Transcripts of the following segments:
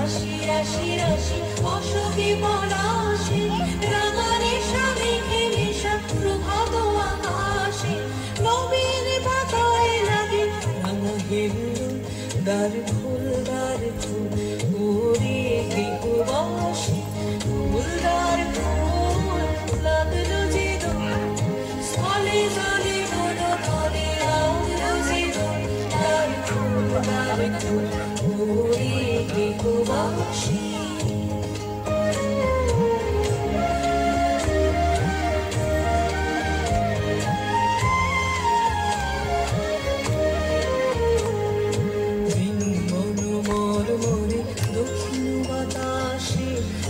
রাশি রাশি রাশি অশোকে পলাশে রাঙানে স্বামীকে মেশা প্রভাত আকাশে নবীন পাতায় লাগে রাঙা হেলুন দ্বার ফুল ওরে গৃহবাসী ফুলদার ফুল লাগলো যে দোল স্থলে জলে বলো তলে লাগলো যে দোল দ্বার ফুল ওরে গৃহবাসী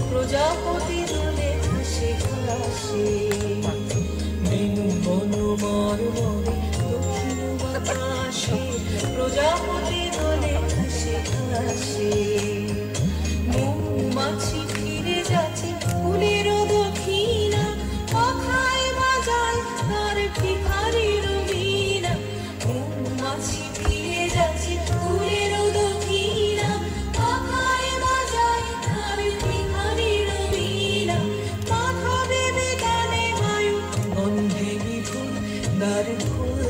প্রজাপতি দোলে হাসে হাসে বেনু বনু মর মরে দক্ষিণ বাতাসে প্রজাপতি দোলে হাসে হাসে মৌমাছি ফিরে যাচ্ছে ফুলের দক্ষিণা কথায় বাজায় তার ভিখারির বীণা মৌমাছি ফিরে যাচ্ছে ফুলের দক্ষিণা কথায় বাজায় তার ভিখারির বীণা মাথা দেবে গানে বায়ু গন্ধে বিপুল দ্বার ফুল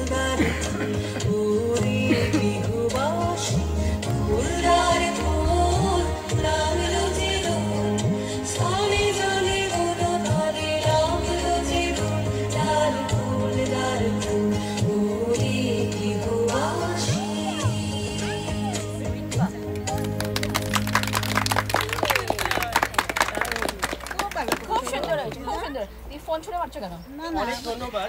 ওরে গৃহবাসী ফুলদার ফুল লাগলো যে দোল স্থলে জলে বলো তলে লাগলো যে দোল দ্বার ফুল ওরে গৃহবাসী খুব সুন্দর হয়েছে খুব সুন্দর। এই ফোন ছুঁড়ে মারছো কেন? অনেক ধন্যবাদ।